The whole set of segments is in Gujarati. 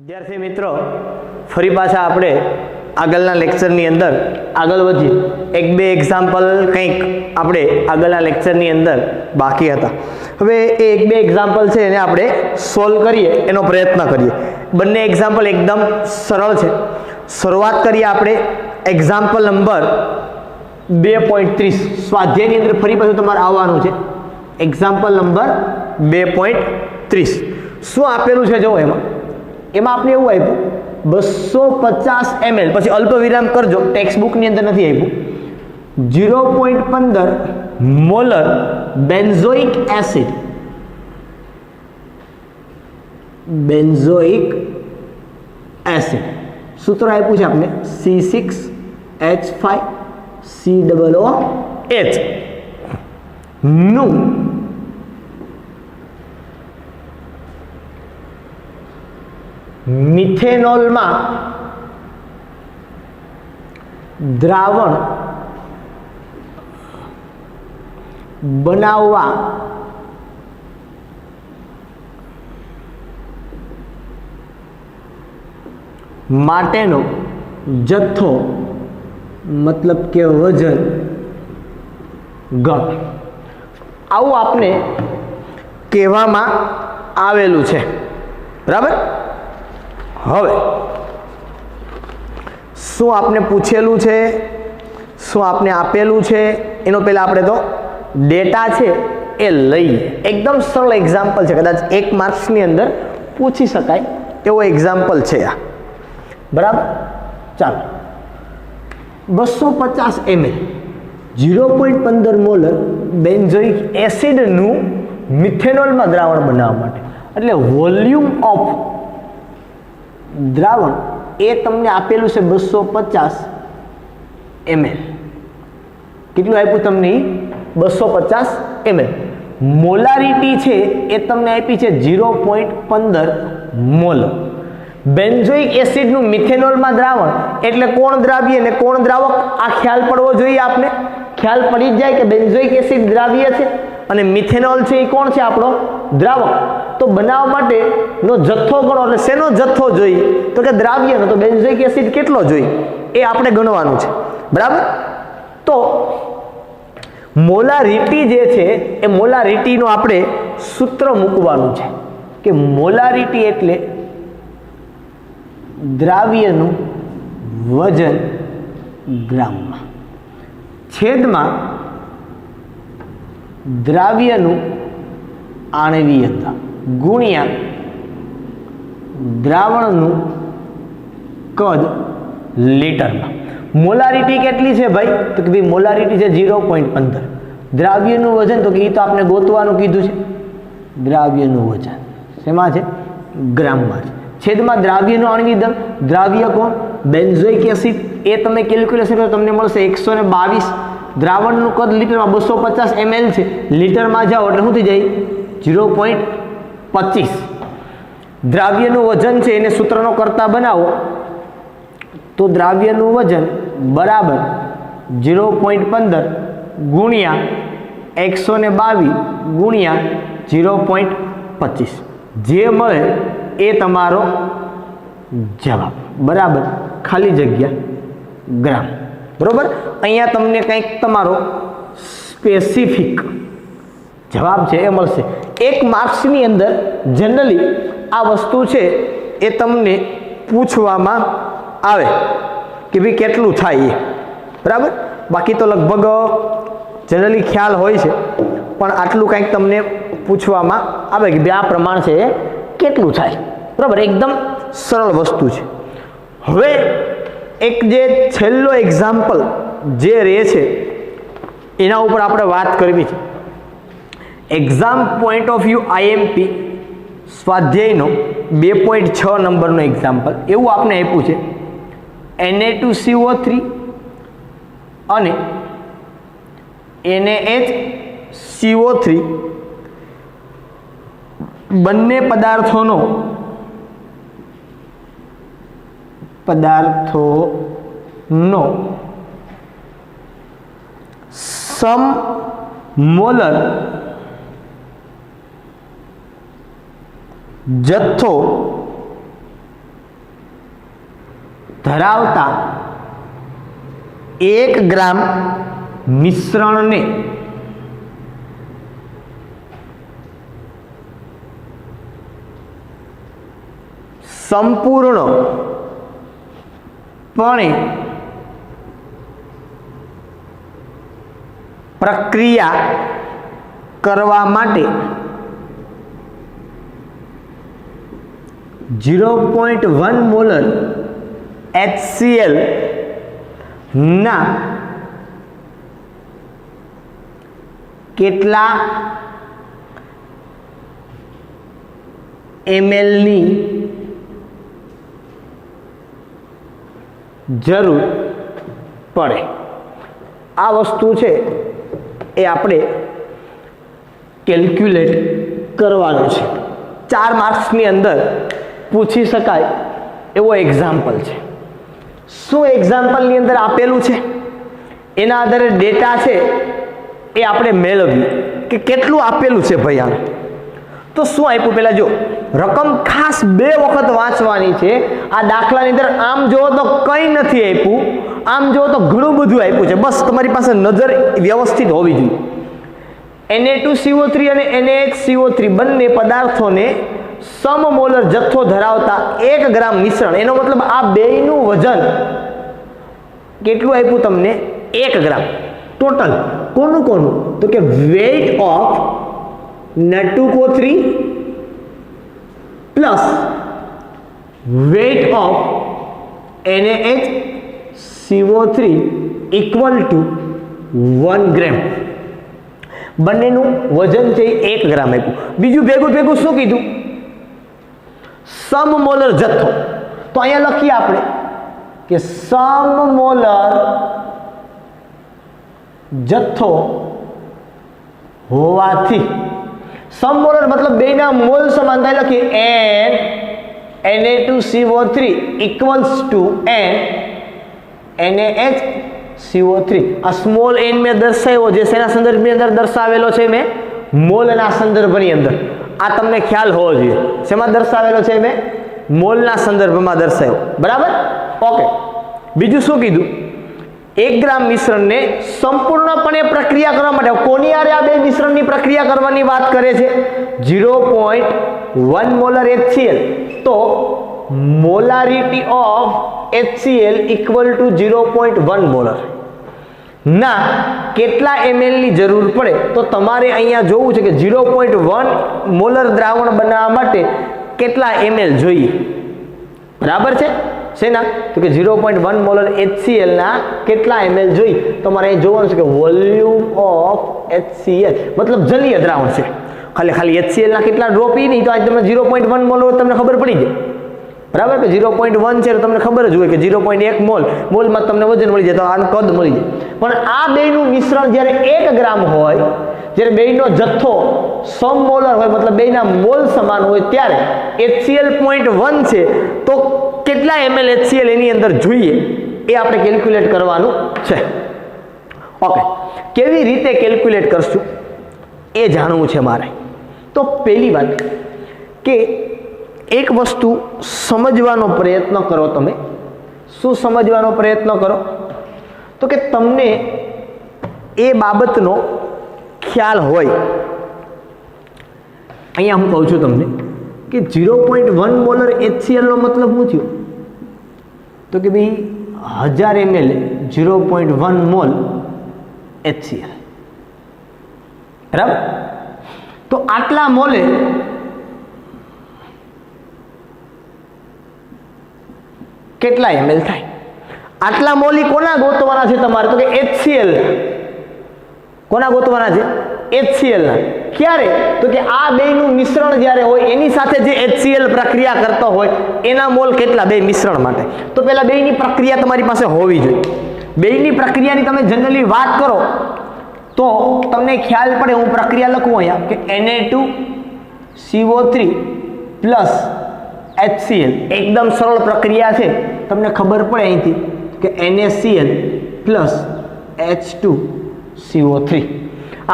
વિદ્યાર્થી મિત્રો, ફરી પાછા આપણે આગળના લેક્ચરની અંદર આગળ વધીએ. એક બે એક્ઝામ્પલ કંઈક આપણે આગળના લેક્ચરની અંદર બાકી હતા. હવે એ એક બે એક્ઝામ્પલ છે એને આપણે સોલ્વ કરીએ એનો પ્રયત્ન કરીએ. બંને એક્ઝામ્પલ એકદમ સરળ છે. શરૂઆત કરીએ આપણે એક્ઝામ્પલ નંબર 2.30. સ્વાધ્યાયની અંદર ફરી પાછું તમારે આવવાનું છે. Example number 2.30. શું આપેલું છે જો એમાં આપણે એવું આપ્યું 250 ml, પછી અલ્પ વિરામ કરજો, ટેક્સ્ટ બુકની અંદર નથી આપ્યું. 0.15 મોલર બેન્ઝોઇક એસિડ સૂત્ર આપ્યું છે આપણે C6H5COOH નું મિથેનોલમાં દ્રાવણ બનાવવા માટેનો જથ્થો મતલબ કે વજન ગણ. આવું આપને કહેવામાં આવેલું છે. બરાબર. હવે શું આપને પૂછેલું છે, શું આપને આપેલું છે, એનો પહેલા આપણે તો ડેટા છે એ લઈએ. એકદમ સરળ એક્ઝામ્પલ છે, કદાચ 1 માર્ક્સની અંદર પૂછી શકાય એવો એક્ઝામ્પલ છે આ. બરાબર. ચાલો, 250 ml 0.15 મોલર બેન્ઝોઇક એસિડનું મિથેનોલમાં દ્રાવણ બનાવવા માટે, એટલે વોલ્યુમ ઓફ દ્રાવણ એ તમને આપેલું છે 250 ml. કેટલું આપ્યું તમને? 250 ml. મોલારિટી છે એ તમને આપી છે 0.15 મોલર. બેન્ઝોઇક એસિડનું મિથેનોલમાં દ્રાવણ એટલે કોણ દ્રાવ્ય ને કોણ દ્રાવક, આ ખ્યાલ પડવો જોઈએ. આપને ખ્યાલ પડી જ જાય કે બેન્ઝોઇક એસિડ દ્રાવ્ય છે અને મિથેનોલ છે એ કોણ છે? આપણો દ્રાવક. તો બનાવવા માટેનો જથ્થો ગણો, એટલે શેનો જથ્થો જોઈએ? તો કે દ્રાવ્યનો. તો બેન્ઝોઇક એસિડ કેટલો જોઈએ એ આપણે ગણવાનું છે. બરાબર. તો મોલારિટી જે છે એ મોલારિટીનું આપણે સૂત્ર મૂકવાનું છે કે મોલારિટી એટલે દ્રાવ્યનું વજન ગ્રામમાં છેદમાં દ્રાવ્યનું આણ્વીયતા ગુણ્યા દ્રાવણનું કદ લીટરમાં. મોલારિટી કેટલી છે ભાઈ? તો કે ભાઈ મોલારિટી છે 0.15. દ્રાવ્યનું વજન તો કે એ તો આપણે ગોતવાનું કીધું છે. દ્રાવ્યનું વજન શેમાં છે? ગ્રામમાં છે. છેદમાં દ્રાવ્યનું આણ્વિક દળ. દ્રાવ્ય કોણ? Benzoic acid. એ તમે કેલ્ક્યુલેશન કરો તમને મળશે 122. દ્રાવણનું કદ લીટરમાં 250 ml છે. લીટરમાં જાઓ એટલે શું થઈ જાય? 0.25. દ્રાવ્યનું વજન છે એને સૂત્રનો કરતા બનાવો તો દ્રાવ્યનું વજન બરાબર 0.15 ગુણ્યા 122 ગુણ્યા 0.25 જે મળે એ તમારો જવાબ. બરાબર. ખાલી જગ્યા ગ્રામ. બરોબર. અહીંયા તમને કંઈક તમારો સ્પેસિફિક જવાબ છે એ મળશે. 1 માર્ક્સની અંદર જનરલી આ વસ્તુ છે એ તમને પૂછવામાં આવે કે ભાઈ કેટલું થાય એ. બરાબર. બાકી તો લગભગ જનરલી ખ્યાલ હોય છે, પણ આટલું કંઈક તમને પૂછવામાં આવે કે ભાઈ આ પ્રમાણ છે એ કેટલું થાય. બરાબર. એકદમ સરળ વસ્તુ છે. હવે એક જે છેલ્લો એક્ઝામ્પલ જે રહે છે એના ઉપર આપણે વાત કરવી છે. Exam point of view IMP સ્વાધ્યાયનો 2.6 નંબરનો એક્ઝામ્પલ એવું આપણે આપ્યું છે. Na2CO3 અને NaHCO3 બંને પદાર્થોનો સમમોલર જથ્થો ધરાવતા 1 ગ્રામ મિશ્રણને સંપૂર્ણપણે પ્રક્રિયા કરવા માટે 0.1 મોલર HCl ના કેટલા ml ની જરૂર પડે. આ વસ્તુ છે એ આપણે કેલ્ક્યુલેટ કરવાનું છે. 4 માર્ક્સની અંદર પૂછી શકાય એવો એક્ઝામ્પલ છે. શું એક્ઝામ્પલની અંદર આપેલું છે એના આધારે ડેટા છે એ આપણે મેળવીએ કે કેટલું આપેલું છે ભાઈ. આ તો શું આપ્યું પહેલા જો રકમ ખાસ 2 વખત વાંચવાની છે. આ દાખલાની અંદર આમ જુઓ તો કંઈ નથી આપ્યું, આમ જુઓ તો ઘણું બધું આપ્યું છે. બસ તમારી પાસે નજર વ્યવસ્થિત હોવી જોઈએ. Na2CO3 અને NaHCO3 બંને પદાર્થોને સમમોલર જથ્થો ધરાવતા 1 ગ્રામ મિશ્રણ, એનો મતલબ આ બેયનું વજન કેટલું આપ્યું તમને? 1 ગ્રામ. ટોટલ કોનું કોનું? તો કે weight of Na2CO3 plus weight of NaHCO3 equal to 1 gram. બંનેનું વજન છે 1 ગ્રામ આપ્યું. બીજું ભેગું ભેગું શું કીધું? સમમોલર જથ્થો. તો અહીંયા લખીએ આપણે કે સમમોલર જથ્થો હોવાથી, સમમોલર મતલબ બેના મોલ સમાન થાય. લખીએ Na2CO3 ઇક્વલ્સ ટુ NaHCO3. આ સ્મોલ n મેં દર્શાવ્યો છે, શેના સંદર્ભની અંદર દર્શાવેલો છે? મેં મોલના સંદર્ભની અંદર. આ તમને ખ્યાલ હોવો જોઈએ. શેમાં દર્શાવેલો છે? મેં મોલના સંદર્ભમાં દર્શાવ્યો. બરાબર? ઓકે. બીજું શું કીધું? 1 ગ્રામ મિશ્રણને સંપૂર્ણપણે પ્રક્રિયા કરવા માટે કોની આરે આ બે મિશ્રણની પ્રક્રિયા કરવાની વાત કરે છે? 0.1 મોલર HCl. તો molarity of HCl equal to 0.1 molar ના કેટલા ml ની જરૂર પડે? તો તમારે અહીંયા જોવું છે કે 0.1 મોલર દ્રાવણ બનાવવા માટે કેટલા ml જોઈએ. બરાબર છે? શેના? તો કે 0.1 મોલર HCl ના કેટલા ml જોઈએ. તમારે અહીં જોવાનું છે કે વોલ્યુમ ઓફ HCl મતલબ જલીય દ્રાવણ છે. ખાલી HCl ના કેટલા ડ્રોપ ઈ નહીં તો આજે તમને 0.1 મોલ તમને ખબર પડી જાય. બરાબર? કે 0.1 છે તો તમને ખબર જ હોય કે 0.1 મોલમાં તમને વજન મળી જાય, તો આનું કદ મળી જાય. પણ આ બેયનું મિશ્રણ જ્યારે 1 ગ્રામ હોય, જ્યારે બેયનો જથ્થો સમમોલર હોય મતલબ બેયના મોલ સમાન હોય, ત્યારે HCl 0.1 છે તો કેટલા ml HCl એની અંદર જોઈએ એ આપણે કેલ્ક્યુલેટ કરવાનું છે. ઓકે. કેવી રીતે કેલ્ક્યુલેટ કરશું એ જાણવું છે મારે. તો પહેલી વાત કે એક વસ્તુ સમજવાનો પ્રયત્ન કરો. તમે શું સમજવાનો પ્રયત્ન કરો? તો કે તમને એ બાબતનો ખ્યાલ હોય. અહીંયા હું કહું છું તમને કે 0.1 મોલર HCl નો મતલબ શું થયો? તો કે ભાઈ 1000 ml 0.1 મોલ HCl. બરાબર? તો આટલા મોલે કેટલા ml થાય? આટલા મોલી કોના ગોતવાના છે તમારે? તો કે HCl. કોના ગોતવાના છે? HCl ના. ક્યારે? તો કે આ બેયનું મિશ્રણ જ્યારે હોય એની સાથે જે HCl પ્રક્રિયા કરતો હોય એના મોલ કેટલા બે મિશ્રણ માટે. તો પહેલા બેયની પ્રક્રિયા તમારી પાસે હોવી જોઈએ. બેયની પ્રક્રિયાની તમે જનરલી વાત કરો તો તમને ખ્યાલ પડે. હું પ્રક્રિયા લખું અહીંયા કે Na2CO3 પ્લસ HCl. એકદમ સરળ પ્રક્રિયા છે. તમને ખબર પડે અહીંથી કે NaCl પ્લસ H2CO3.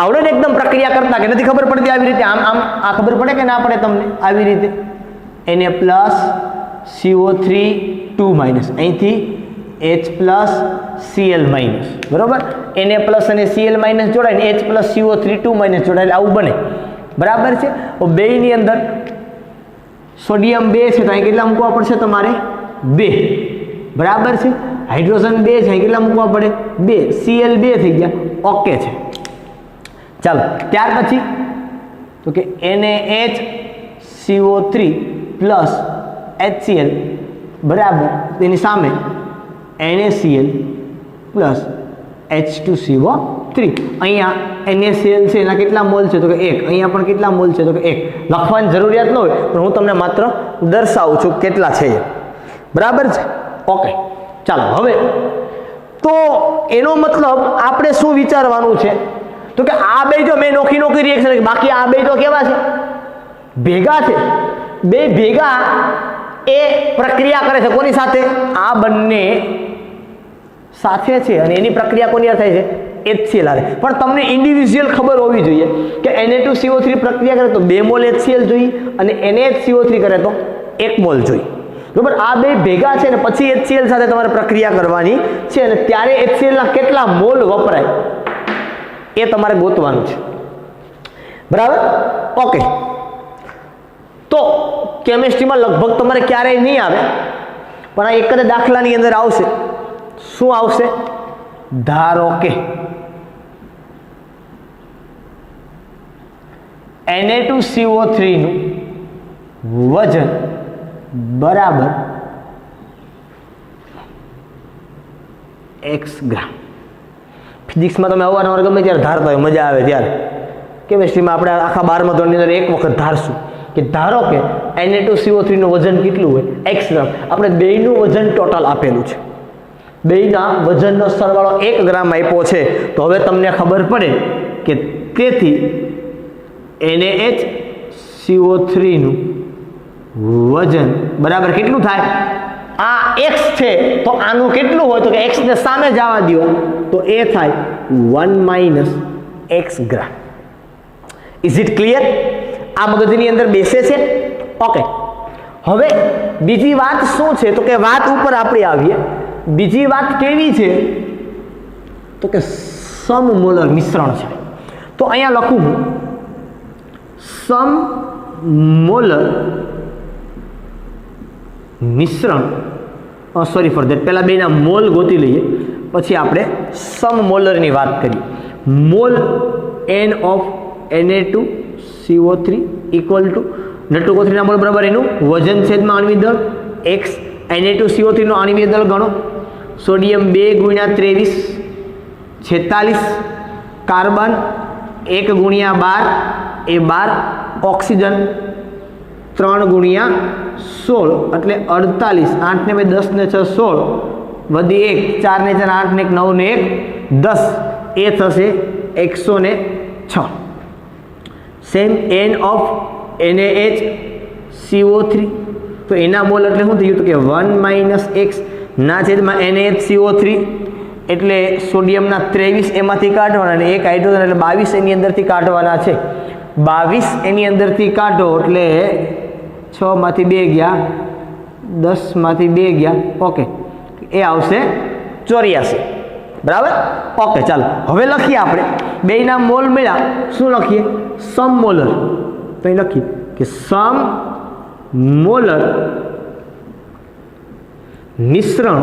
આવડે ને એકદમ પ્રક્રિયા કરતા? કે નથી ખબર પડતી આવી રીતે? આમ આમ આ ખબર પડે કે ના પડે તમને? આવી રીતે Na plus CO3 two minus, અહીંથી H પ્લસ Cl માઇનસ, બરાબર. Na પ્લસ અને Cl માઇનસ જોડાય ને H પ્લસ CO3 2 માઇનસ જોડાય એટલે આવું બને, બરાબર છે. બેની અંદર સોડિયમ 2 છે તો અહીં કેટલા મૂકવા પડશે તમારે? 2, બરાબર છે. હાઇડ્રોજન 2 છે, અહીં કેટલા મૂકવા પડે? 2. Cl 2 થઈ ગયા, ઓકે છે. ચાલો ત્યાર પછી તો કે NaHCO3 પ્લસ HCl બરાબર, તેની સામે NaCl પ્લસ H2CO3. અહીંયા NaCl છે એના કેટલા મોલ છે તો કે 1, અહીંયા પણ કેટલા મોલ છે તો કે 1. લખવાની જરૂરિયાત ન હોય પણ હું તમને માત્ર દર્શાવું છું કેટલા છે એ, બરાબર છે. ઓકે ચાલો હવે તો એનો મતલબ આપણે શું વિચારવાનું છે તો કે આ બે જો મેં નોખી નોખી રિએક્શન, બાકી આ બે તો કેવા છે? ભેગા છે. બે ભેગા એ પ્રક્રિયા કરે છે કોની સાથે? આ બંને સાથે છે અને એની પ્રક્રિયા કોની હારે થાય છે? HCl હારે. પણ તમને ઇન્ડિવિજ્યુઅલ ખબર હોવી જોઈએ કે Na2CO3 પ્રક્રિયા કરે તો 2 મોલ HCl જોઈએ અને NaHCO3 કરે તો 1 મોલ જોઈએ, બરાબર. આ બે ભેગા છે ને પછી HCl સાથે તમારે પ્રક્રિયા કરવાની છે અને ત્યારે HCl ના કેટલા મોલ વપરાય એ તમારે ગોતવાનું છે, બરાબર. ઓકે તો કેમિસ્ટ્રીમાં લગભગ તમારે ક્યારેય નહીં આવે પણ આ એક જ દાખલાની અંદર આવશે. શું આવશે? ધારો કે Na2CO3 નું વજન બરાબર x ગ્રામ. ફિઝિક્સમાં તમે અવારનવાર ગમે ત્યારે ધારતા હોય, મજા આવે ત્યારે. કેમિસ્ટ્રીમાં આપણે આખા 12મા ધોરણની અંદર એક વખત ધારશું કે ધારો કે Na2CO3 નું વજન કેટલું હોય? x ગ્રામ. આપણે બેયનું વજન ટોટલ આપેલું છે, બેયના વજનનો સરવાળો 1 ગ્રામ આપ્યો છે. તો હવે તમને ખબર પડે કે તેથી NaHCO3 નું વજન બરાબર કેટલું થાય? આ x છે તો આનું કેટલું હોય તો કે x ને સામે જવા દો તો એ થાય 1 - x gram. Is it clear? આ મગજની અંદર બેસે છે? ઓકે હવે બીજી વાત શું છે તો કે વાત ઉપર આપણે આવીએ. બીજી વાત કેવી છે તો કે સમમોલર મિશ્રણ છે. તો અહીંયા લખું હું સમમોલર મિશ્રણ, સોરી ફોર ધેટ, પહેલા બેના મોલ ગોતી લઈએ પછી આપણે સમમોલરની વાત કરીએ. Mall N of Na2CO3 equal to Na2CO3 ના મોલ બરાબર એનું વજન છેદમાં આણ્વિક દળ x. Na2CO3 નો આણ્વિક દળ ગણો. સોડિયમ 2 × 23 46, કાર્બન 1 × 12 એ 12, ઓક્સિજન 3 × 16 એટલે 48, 8 ને 2 10 ને 6 16 વધી 1 4 ને 4 8 ને 1 9 ને 1 10 એ થશે 106. સેમ N ઓફ NaHCO3 તો એના મોલ એટલે શું થયું તો કે 1 - x ના છેદમાં NaHCO3 એટલે સોડિયમના 23 એમાંથી કાઢવાના અને એક હાઇડ્રોજન એટલે 22 એની અંદરથી કાઢવાના છે. 22 એની અંદરથી કાઢો એટલે 6 માંથી 2 ગયા, 10 માંથી 2 ગયા, ઓકે એ આવશે 84, બરાબર. ઓકે ચાલો હવે લખીએ આપણે બેયના મોલ મળ્યા. શું લખીએ? સમમોલર. તો અહીં લખીએ કે સમમોલર મિશ્રણ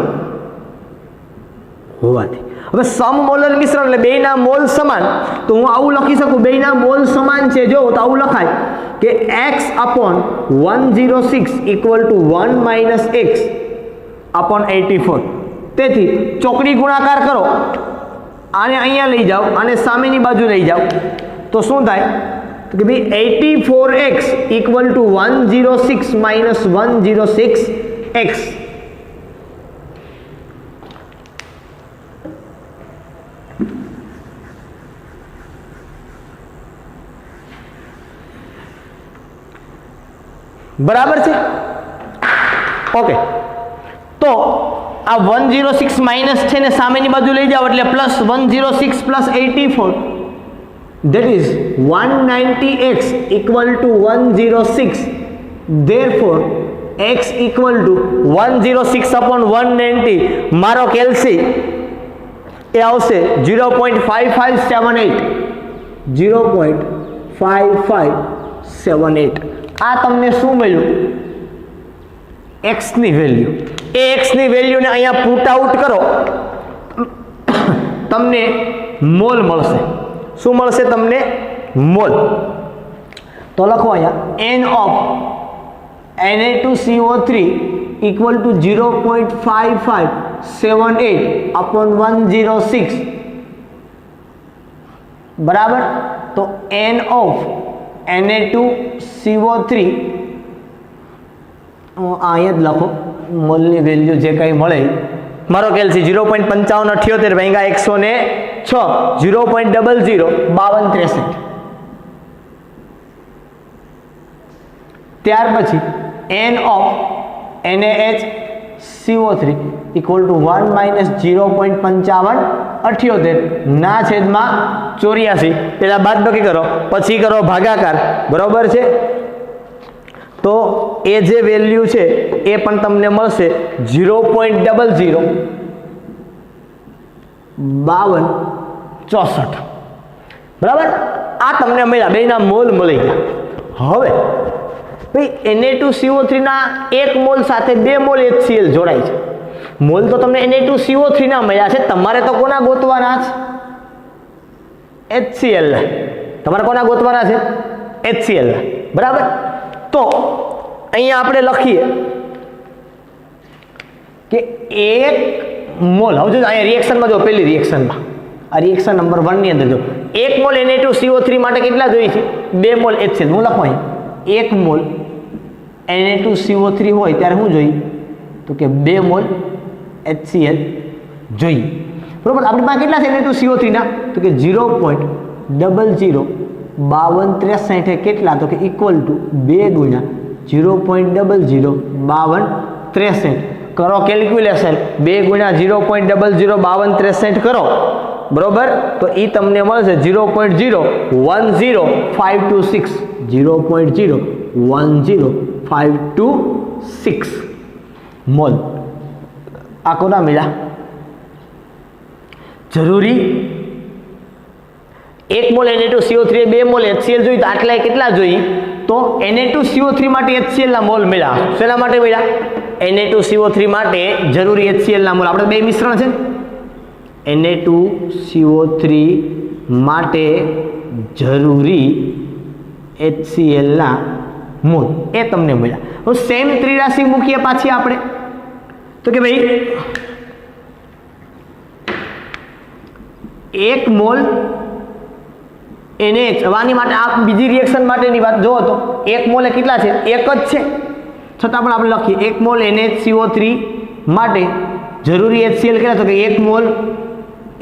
હોવાથી. હવે સમમોલર મિશ્રણ એટલે બેયના મોલ સમાન, તો હું આવું લખી શકું બેયના મોલ સમાન છે જો તો આવું લખાય કે x/106 equal to 1 - x upon 84. તેથી ચોકડી ગુણાકાર કરો, આને અહીંયા લઈ જાઓ અને સામેની બાજુ લઈ જાઓ તો શું થાય તો કે ભાઈ 84x ઇક્વલ ટુ 106 - 106x. બરાબર છે? ઓકે તો આ 106 માઇનસ છે ને સામેની બાજુ લઈ જાઓ એટલે plus 106 plus 84 that is 190x equal to 106. therefore x equal to 106/190 મારો કેલ્સી એ આવશે 0.5578 0.5578 આ તમને શું મળ્યું x ની વેલ્યુ એ x ની વેલ્યુને અહીંયા પુટ આઉટ કરો તમને મોલ મળશે શું મળશે તમને મોલ તો લખો અહીંયા n of Na2CO3 equal to 0.5578/106 બરાબર તો n of Na2CO3 અહીંયા જ લખો મોલની વેલ્યુ જે કંઈ મળે મારો કેલ્સી 0.5578 ભાગ્યા 106 0.005263 ત્યાર પછી n of NaHCO3 equal to 1 minus 0.5578 ના છેદમાં 84 પેલા બાદબાકી કરો પછી કરો ભાગાકાર બરોબર છે તો એ જે વેલ્યુ છે એ પણ તમને મળશે 0.005264 બરાબર આ તમને મળ્યા બેના મોલ મળી ગયા હવે ભાઈ Na2CO3 ના 1 મોલ સાથે 2 મોલ HCl જોડાય છે મોલ તો તમને Na2CO3 ના મળ્યા છે તમારે તો કોના ગોતવાના છે HCl ના તમારે કોના ગોતવાના છે HCl ના બરાબર તો અહીંયા આપણે લખીએ કે 1 મોલ હવે જો અહીંયા રિએક્શનમાં જો પહેલી રિએક્શનમાં આ રિએક્શન નંબર 1 ની અંદર જો 1 મોલ Na2CO3 માટે કેટલા જોઈએ છે 2 મોલ HCl હું લખો અહીં 1 મોલ Na2CO3 હોય ત્યારે શું જોઈએ તો કે 2 મોલ HCl જોઈએ બરોબર આપણી પાસે કેટલા છે Na2CO3 ના તો કે 0.005263 કેટલા તો કે ઇક્વલ ટુ 2 ગુણ્યા 0.005263 કરો કેલ્ક્યુલેશન 2 ગુણ્યા 0.005263 કરો બરોબર તો એ તમને મળશે 0.010526 0.010526 મોલ આ કોના મળ્યા જરૂરી 1 મોલ Na2CO3 2 મોલ HCl જોઈએ તો આટલા કેટલા જોઈએ તો Na2CO3 માટે HCl ના મોલ મળ્યા શેના માટે મળ્યા Na2CO3 માટે જરૂરી HCl ના મોલ આપણે બે મિશ્રણ છે Na2CO3 માટે જરૂરી HCl ના મોલ એ તમને મળ્યા હવે સેમ ત્રિરાશી મૂકીએ પાછી આપણે તો કે ભાઈ 1 મોલ NH આની માટે આ બીજી રિએક્શન માટેની વાત જો તો 1 મોલ કેટલા છે એક જ છે છતાં પણ આપણે લખીએ 1 મોલ NaCO3 માટે જરૂરી HCl કેટલા તો કે 1 મોલ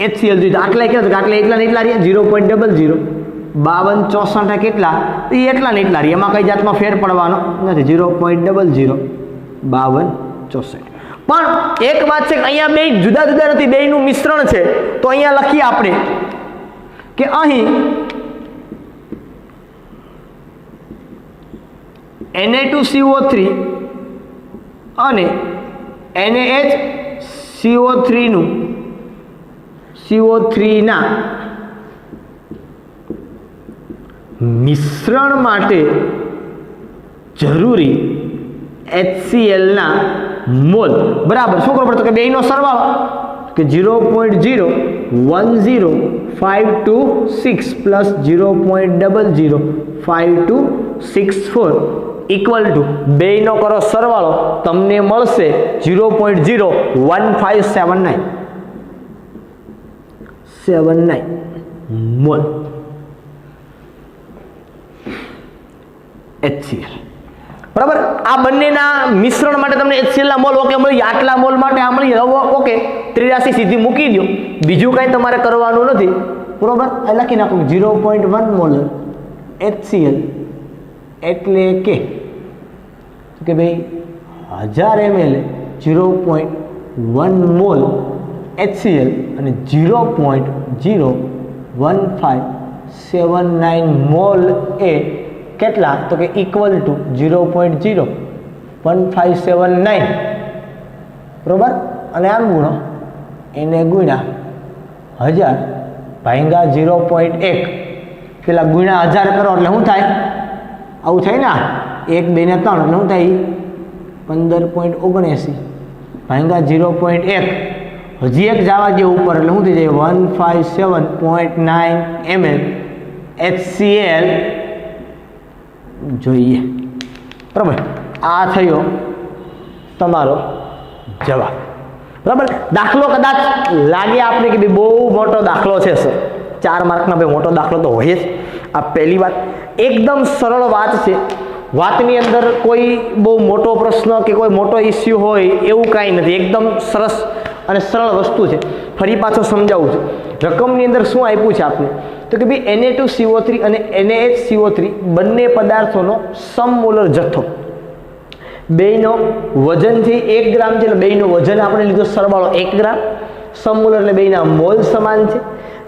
HCl જોઈએ આટલા કેટલા તો કે આટલા એટલા ને એટલા રહ્યા 0.005264 કેટલા તો એ એટલા ને એટલા રહ્યા એમાં કઈ જાતમાં ફેર પડવાનો નથી 0.005264 પણ એક વાત છે કે અહીંયા બે જુદા જુદા નથી બેયનું મિશ્રણ છે તો અહીંયા લખીએ આપણે કે અહીં Na2CO3 અને NaHCO3 નું CO3 ના મિશ્રણ માટે જરૂરી HCl ના મોલ બરાબર શું કરવું પડે તો કે બેયનો સરવાળો કે 0.010526 પ્લસ 0.005264 ઇક્વલ ટુ બેયનો કરો સરવાળો તમને મળશે 0.01579 મોલ HCl બરાબર આ બંનેના મિશ્રણ માટે તમને HCl ના મોલ ઓકે મળી આટલા મોલ માટે આ મળી ઓકે ત્રિરાશી સીધી મૂકી દો બીજું કંઈ તમારે કરવાનું નથી બરોબર આ લખી નાખો 0.1 મોલ HCl એટલે કે ભાઈ 1000 ml 0.1 મોલ HCl અને 0.01579 મોલ એ કેટલા તો કે ઇક્વલ ટુ 0.01579 1579 બરાબર, અને આમ ગુણો એને ગુણ્યા 1000 ભાગ્યા 0.1 પેલા ગુણ્યા 1000 કરો એટલે શું થાય? આવું થાય ને, 1 2 ને 3 એટલે શું થાય? 15.79 ભાગ્યા 0.1, હજી એક જવા દે ઉપર એટલે શું થઈ જાય? 157.9 ml HCl જોઈએ. બરાબર, આ થયો તમારો જવાબ. બરાબર, દાખલો કદાચ લાગે આપણે કે ભાઈ બહુ મોટો દાખલો છે સર, 4 માર્કનો ભાઈ મોટો દાખલો તો હોય જ. આ પહેલી વાત, એકદમ સરળ વાત છે. વાતની અંદર કોઈ બહુ મોટો પ્રશ્ન કે કોઈ મોટો ઇસ્યુ હોય એવું કાંઈ નથી, એકદમ સરસ અને સરળ વસ્તુ છે. ફરી પાછો સમજાવું છું. રકમની અંદર શું આપ્યું છે આપને, તો કે ભાઈ Na2CO3 અને NaHCO3 બંને પદાર્થોનો સમમોલર જથ્થો, બેયનો વજન છે 1 ગ્રામ છે, એટલે બેયનું વજન આપણે લીધો સરવાળો 1 ગ્રામ, સમમોલર એટલે બેયના મોલ સમાન છે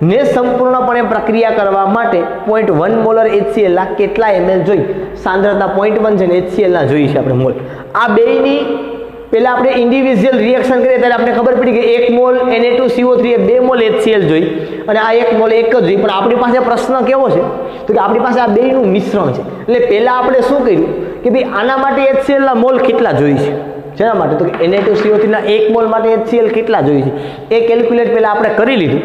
ને સંપૂર્ણપણે પ્રક્રિયા કરવા માટે 0.1 મોલર HCl ના કેટલા ml જોઈ? સાંદ્રતા 0.1 છે ને HCl ના જોઈ છે આપણે મોલ. આ બેયની પહેલા આપણે ઇન્ડિવિજ્યુઅલ રિએક્શન કરીએ ત્યારે આપણે ખબર પડી કે 1 મોલ Na2CO3 એ 2 મોલ HCl જોઈ અને આ 1 મોલ એક જ જોઈ. પણ આપણી પાસે પ્રશ્ન કેવો છે તો કે આપણી પાસે આ બેયનું મિશ્રણ છે. એટલે પહેલા આપણે શું કર્યું કે ભાઈ આના માટે HCl ના મોલ કેટલા જોઈ છે, જેના માટે તો કે Na2CO3 ના 1 મોલ માટે HCl કેટલા જોઈ છે એ કેલ્ક્યુલેટ પહેલા આપણે કરી લીધું.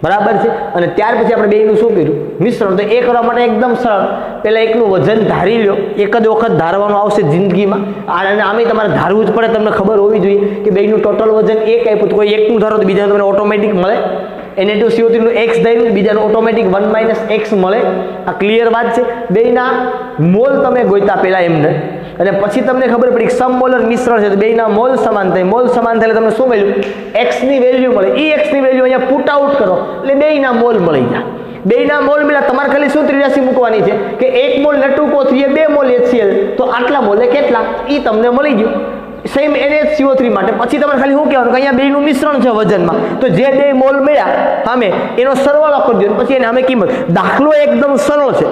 બરાબર છે, અને ત્યાર પછી આપણે બેયનું શું કર્યું? મિશ્રણ. તો એ કરવા માટે એકદમ સરળ, પહેલા એકનું વજન ધારી લો, એક જ વખત ધારવાનું આવશે જિંદગીમાં, અને આમે તમારે ધારવું જ પડે, તમને ખબર હોવી જોઈએ કે બેયનું ટોટલ વજન એક આપ્યું, તો કોઈ એકનું ધારો તો બીજાનું તમને ઓટોમેટિક મળે. Na2CO3 નું x ધાર્યું, બીજાનું ઓટોમેટિક 1 - x મળે. આ ક્લિયર વાત છે. બેયના મોલ તમે ગોઈતા પહેલા એમને, અને પછી તમને ખબર પડી કે સમમોલર મિશ્રણ છે તો બેયના મોલ સમાન થાય. મોલ સમાન થાય એટલે તમને શું મળ્યું? x ની વેલ્યુ મળે. એ x ની વેલ્યુ અહીંયા પુટ આઉટ કરો એટલે બેયના મોલ મળી જાય. બેયના મોલ મળ્યા, તમારે ખાલી શું ત્રિરાશી મૂકવાની છે કે 1 મોલ N2CO3 એ 2 મોલ HCl, તો આટલા મોલે કેટલા એ તમને મળી ગયું. સેમ NaHCO3 માટે પછી તમારે ખાલી શું કહેવાનું કે અહીંયા બેયનું મિશ્રણ છે વજનમાં, તો જે 2 મોલ મળ્યા સામે એનો સરવાળો કરી દો, પછી એને સામે કિંમત. દાખલો એકદમ સરળ છે.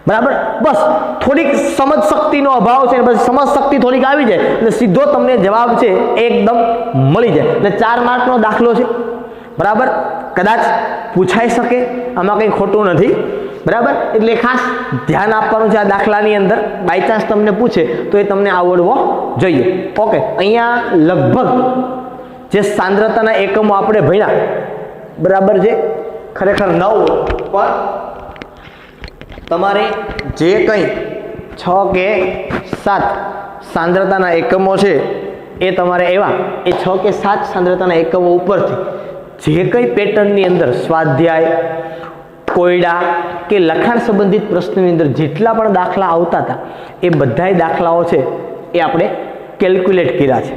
બરાબર, બસ થોડીક સમજ શક્તિનો અભાવ છે, બસ સમજ શક્તિ થોડીક આવી જાય એટલે સીધો તમને જવાબ છે એકદમ મળી જાય. એટલે 4 માર્કનો દાખલો છે. બરાબર, કદાચ પૂછાઈ શકે, આમાં કંઈ ખોટું નથી. બરાબર, એટલે ખાસ ધ્યાન આપવાનું છે આ દાખલાની અંદર. બાય ચાન્સ તમને પૂછે તો એ તમને આવડવો જોઈએ. ઓકે, અહીંયા લગભગ જે સાંદ્રતાના એકમો આપણે ભણ્યા, બરાબર છે, ખરેખર 9, પણ તમારે જે કંઈ 6 કે 7 સાંદ્રતાના એકમો છે એ તમારે એવા એ 6 કે 7 સાંદ્રતાના એકમો ઉપરથી જે કંઈ પેટર્નની અંદર સ્વાધ્યાય, કોયડા કે લખાણ સંબંધિત પ્રશ્નોની અંદર જેટલા પણ દાખલા આવતા હતા એ બધાય દાખલાઓ છે એ આપણે કેલ્ક્યુલેટ કર્યા છે.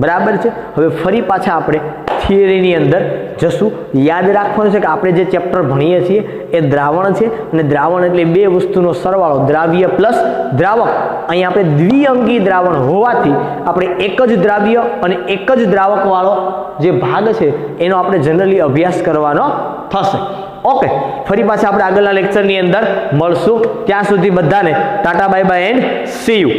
બરાબર છે. હવે ફરી પાછા આપણે થિયરીની અંદર જશું. યાદ રાખવાનું છે કે આપણે જે ચેપ્ટર ભણીએ છીએ એ દ્રાવણ છે, અને દ્રાવણ એટલે બે વસ્તુનો સરવાળો, દ્રાવ્ય પ્લસ દ્રાવક. અહીં આપણે દ્વિઅંગી દ્રાવણ હોવાથી આપણે એક જ દ્રાવ્ય અને એક જ દ્રાવકવાળો જે ભાગ છે એનો આપણે જનરલી અભ્યાસ કરવાનો થશે. ઓકે, ફરી પાછા આપણે આગળના લેક્ચરની અંદર મળશું. ત્યાં સુધી બધાને Tata bye bye and C you.